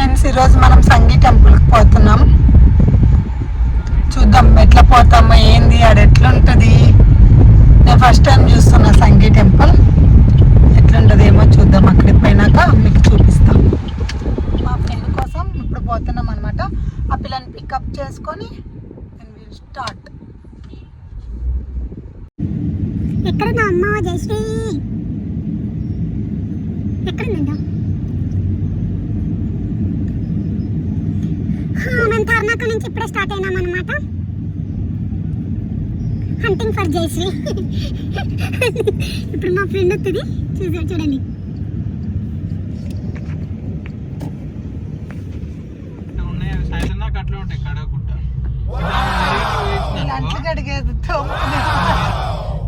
Friends, ఈరోజు మనం సంగీ టెంపుల్కి పోతున్నాం. చూద్దాం ఎట్లా పోతాము, ఏంది, ఆడ ఎట్లుంటుంది. నేను ఫస్ట్ టైం చూస్తున్నా సంగీ టెంపుల్. ఎట్లుంటుంది ఏమో చూద్దాం. అక్కడికి పోయినాక మీకు చూపిస్తాం. మా ఫ్రెండ్ కోసం ఇప్పుడు పోతున్నాం అనమాట. ఆ పిల్లని పికప్ చేసుకొని స్టార్ట్. ఎక్కడున్నా అమ్మ జయశ్రీ? ఎక్కడుందా? మేము తార్నాక నుంచి ఇప్పుడే స్టార్ట్ అయినాం అనమాట. Hunting for Jayashree. ఇప్పుడు మా ఫ్రెండ్ వస్తుంది, చూడండి.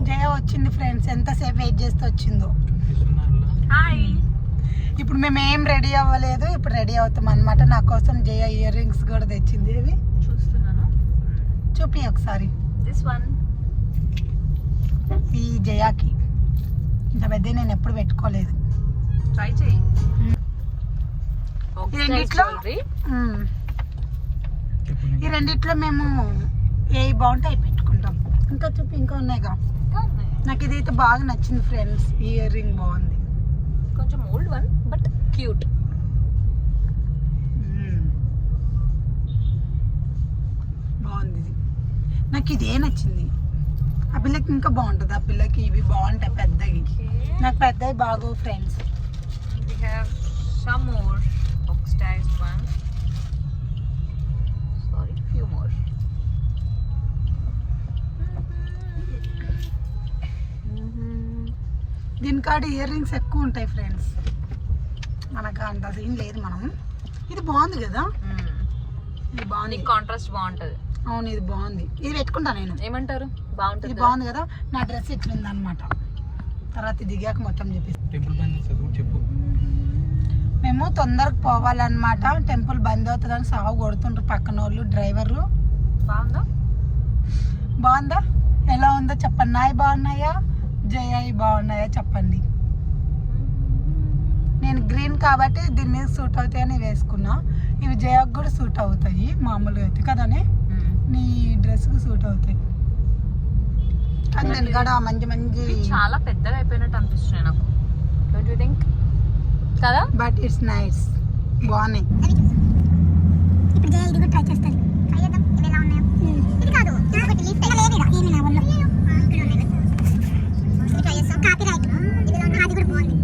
జయ వచ్చింది ఫ్రెండ్స్, ఎంతసేపు వెయిట్ చేస్తే వచ్చిందో. ఇప్పుడు మేము ఏం రెడీ అవ్వలేదు, ఇప్పుడు రెడీ అవుతాం అనమాట. నా కోసం జయ ఇయర్ రింగ్స్ కూడా తెచ్చింది. ఇవి చూస్తున్నాను, చూపి ఒకసారి. ఈ జయాకి ఇంత పెద్ద నేను ఎప్పుడు పెట్టుకోలేదు. ట్రై చేయి. ఈ రెండిట్లో మేము ఏ బాగుంటే అవి పెట్టుకుంటాం. ఇంకా చూపి, ఇంకా ఉన్నాయిగా. నాకు ఇదైతే బాగా నచ్చింది ఫ్రెండ్స్. ఇయర్ రింగ్ బాగుంది, కొంచెం ఓల్డ్ వన్ బట్ క్యూట్. బాగుంది ఇది. నాకు ఇదే నచ్చింది. ఆ పిల్లకి ఇంకా బాగుంటుంది. ఆ పిల్లకి ఇవి బాగుంటాయి పెద్దవి. నాకు పెద్దవి బాగు friends. We have some more oxidized ones. Sorry, few more. దీనికాడ ఇయర్ రింగ్స్ ఎక్కువ ఉంటాయి ఫ్రెండ్స్. మనకు అంత సీన్ లేదు. మనం ఇది బాగుంది కదా, ఇది బాగుంది. కాంట్రాస్ట్ బాగుంటది. అవును, ఇది బాగుంది. ఇది పెట్టుకుంటా నేను. ఏమంటారు? బాగుంటుంది. ఇది బాగుంది కదా. నా డ్రెస్ ఎట్లుంది అనమాట. తర్వాత దిగాక మొత్తం చెప్పు. మేము తొందరగా పోవాలన్నమాట. టెంపుల్ బంద్ అవుతుందని సాగు కొడుతుండ్రు పక్కన వాళ్ళు, డ్రైవరు. బాగుందా? ఎలా ఉందో చెప్పండి. నాయి బాగున్నాయా, జయ బాగున్నాయా చెప్పండి. నేను గ్రీన్ కాబట్టి దీని మీద సూట్ అవుతాయని వేసుకున్నా. ఇవి జయకు కూడా సూట్ అవుతాయి మామూలుగా అయితే కదనే. నీ డ్రెస్కి సూట్ అవుతాయి. కానీ కూడా మంచి మంచి చాలా పెద్దగా అయిపోయినట్టు అనిపిస్తుంది నాకు. Don't you think? కదా, బట్ ఇట్స్ నైస్. బాగున్నాయి. ఇప్పుడు జయ ఇది కూడా ట్రై చేస్తాను. ట్రై చేద్దాం ఇవి ఎలా ఉన్నాయో. ఇది కాదు, ఒకటి లిఫ్ట్ లేదు ఇక ఏమి నా వల్ల. ఇక్కడ ఉన్నాయి ఇది ట్రై చేస్తాం. కాపీ రైట్ ఇది అది కూడా బాగుంది.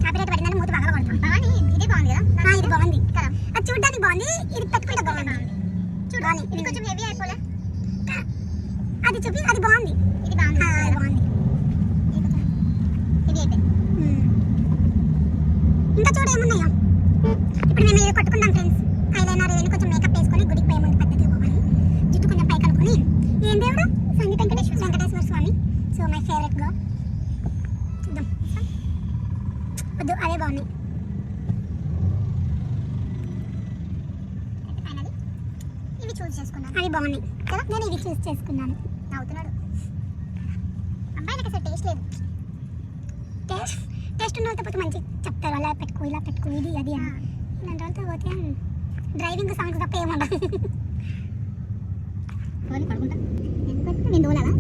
కాపీ రైట్ పడిందని మూత బాగా పడుతుంది. బాగుంది. ఇది బాగుంది కదా. ఇది బాగుంది కదా. అది చూడడానికి బాగుంది. ఇది పెట్టుకుంటే బాగుంది. చూడాలి. ఇది కొంచెం హెవీ అయిపోలే. అది చూపి. అది బాగుంది. ఇది బాగుంది. బాగుంది. హెవీ అయిపోయింది. ఇంకా చూడ ఏమున్నాయో. ఇప్పుడు మేము ఇది కొట్టుకుందాం ఫ్రెండ్స్. ఐలైనర్ ఏదైనా కొంచెం మేకప్ వేసుకొని గుడికి పోయే ముందు పద్ధతిగా పోవాలి. జుట్టు కొంచెం పైకి అనుకుని. ఏం దేవుడు? సంగీత వెంకటేశ్వర స్వామి. సో మై ఫేవరెట్ గా. చూద్దాం. వద్దు, అవే బాగున్నాయి. ఫైనల్లీ ఇవి చూస్ చేసుకున్నాను. అవి బాగున్నాయి కదా. నేను ఇవి చూస్ చేసుకున్నాను. అవుతున్నాడు అబ్బాయి. నాకు అసలు టేస్ట్ లేదు. టేస్ట్ ఉన్న వాళ్ళతో పోతే మంచి చెప్తారు. అలా పెట్టుకో, ఇలా పెట్టుకో, ఇది అది అని. ఇలాంటి వాళ్ళతో పోతే డ్రైవింగ్ సాంగ్స్ తప్ప ఏమన్నా. నేను దోలాలా?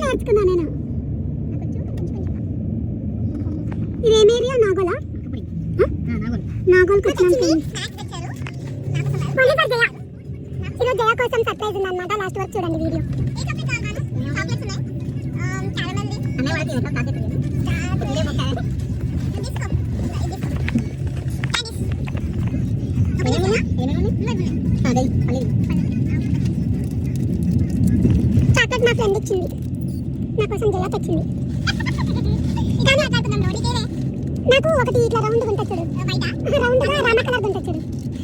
నేర్చుకున్నా నేను. ఇదేం ఏరియా? నాగోలా? నాగోల్కి వచ్చినాం. ఈరోజు జయ కోసం సర్ప్రైజ్ ఉందన్నమాట. లాస్ట్ వరకు చూడండి వీడియో. చాక్లెట్ మా ఫ్రెండ్ ఇచ్చింది. నా కోసం జయ తెచ్చింది. నాకు ఒకటి ఇట్లా రౌండ్ ఉంటుంది చూడు. రౌండ్ గా రామ కలర్ ఉంటుంది చూడు.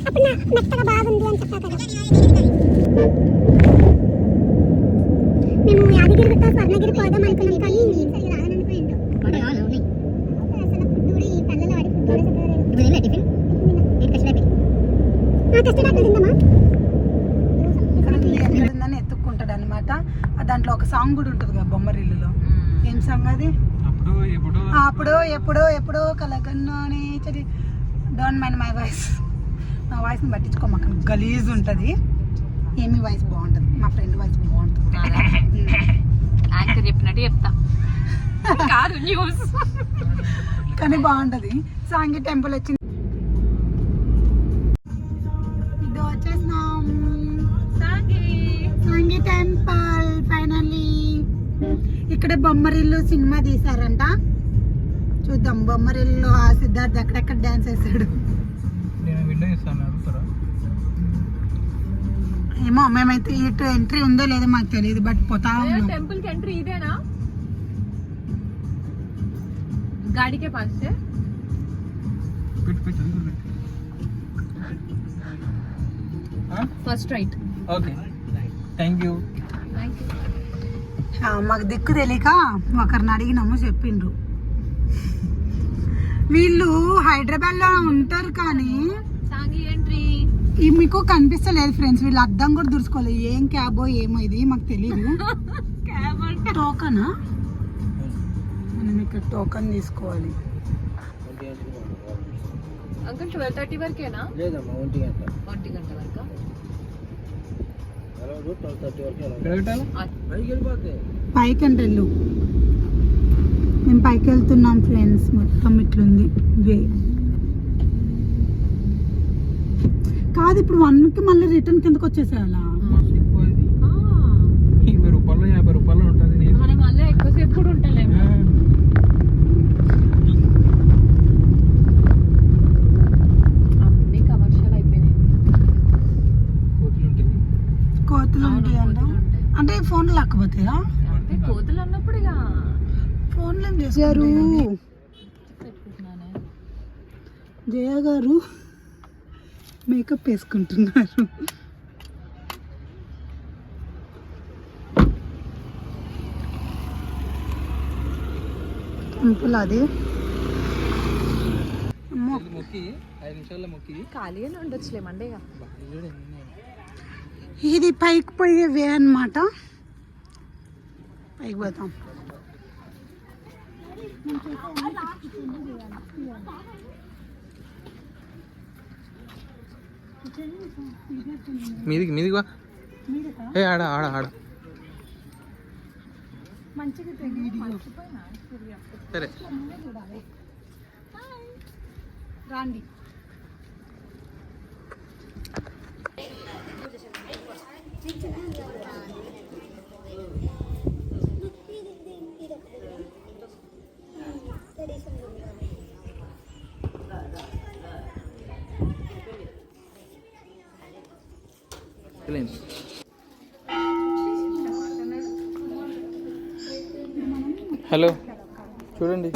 అప్పుడు నా మెత్తగా బాగుంది అని చెప్పా కదా. మేము యాదగిరి గుట్ట స్వర్ణగిరి పోదాం అనుకున్నాం కానీ ఎత్తుక్కుంటాడు అనమాట. ఆ దాంట్లో ఒక సాంగ్ కూడా ఉంటుంది కదా బొమ్మరిల్లులో. ఏం సాంగ్ అది? అప్పుడు ఎప్పుడో కలగన్నానే చది. Don't mind my voice. నా వాయిస్ని పట్టించుకోమాక, గలీజ్ ఉంటుంది. ఏమి వాయిస్ బాగుంటుంది, మా ఫ్రెండ్ వాయిస్ బాగుంటుంది. యాంకర్ చెప్పినట్టు చెప్తా కాదు న్యూస్, కానీ బాగుంటుంది. సాంగి టెంపుల్ వచ్చింది. ఇది వచ్చేసినాం సాంగి టెంపుల్. ఫైనల్లీ ఇక్కడ బొమ్మరిల్లు సినిమా తీసారంట, చూద్దాం. బొమ్మరిల్లు ఆ సిద్ధార్థ్ ఎక్కడెక్కడ డాన్స్ వేసాడు ఏమో. మేమైతే ఇటు ఎంట్రీ ఉందో లేదో మాకు తెలియదు, బట్ పోతా ఉన్నాం. టెంపుల్ కి ఎంట్రీ ఇదేనా? गाड़ी के पास से first right. Okay thank you. మాకు దిక్కు తెలియక ఒకరిని అడిగినాము, చెప్పిండ్రు. వీళ్ళు హైదరాబాద్ లో ఉంటారు కానీ सांगी ఎంట్రీ మీకు కనిపిస్తలేదు ఫ్రెండ్స్. వీళ్ళు అద్దం కూడా దురుసుకోలేదు. ఏం క్యాబో ఏమో ఇది మాకు తెలియదు. టోకనా? మనం ఇక్కడ టోకన్ తీసుకోవాలి. అంకుల్ 12:30 వరకేనా? లేదమ్మా 1 గంట. 1 గంట వరకు. పైకి అంటే వెళ్ళు. మేము పైకి వెళ్తున్నాం ఫ్రెండ్స్. మొత్తం ఇట్లుంది వే. కాదు ఇప్పుడు 1కి మళ్ళీ రిటర్న్ కిందకి వచ్చేసేయాలా? 20 రూపాయలు 50 రూపాయలు ఉంటుంది. మనం మళ్ళీ ఎక్కువసేపు కూడా ఉంటలేము. అన్ని కమర్షియల్ అయిపోయినాయి. కోతులు ఉంటాయి అంట. అంటే ఫోన్లు లేకపోతాయా? అంటే కోతులు అన్నప్పుడు ఇక ఫోన్లు ఏం చేశారు? పెట్టుకుంటున్నానే. జయ గారు మేకప్ వేసుకుంటున్నారు. టెంపుల్ అది. ఖాళీగానే ఉండొచ్చులే మండే. ఇది పైకి పోయే వే అన్నమాట. పైకి పోతాం. మీదికి వా. ఏ ఆడ ఆడ ఆడ సరే రాండి. హలో చూడండి.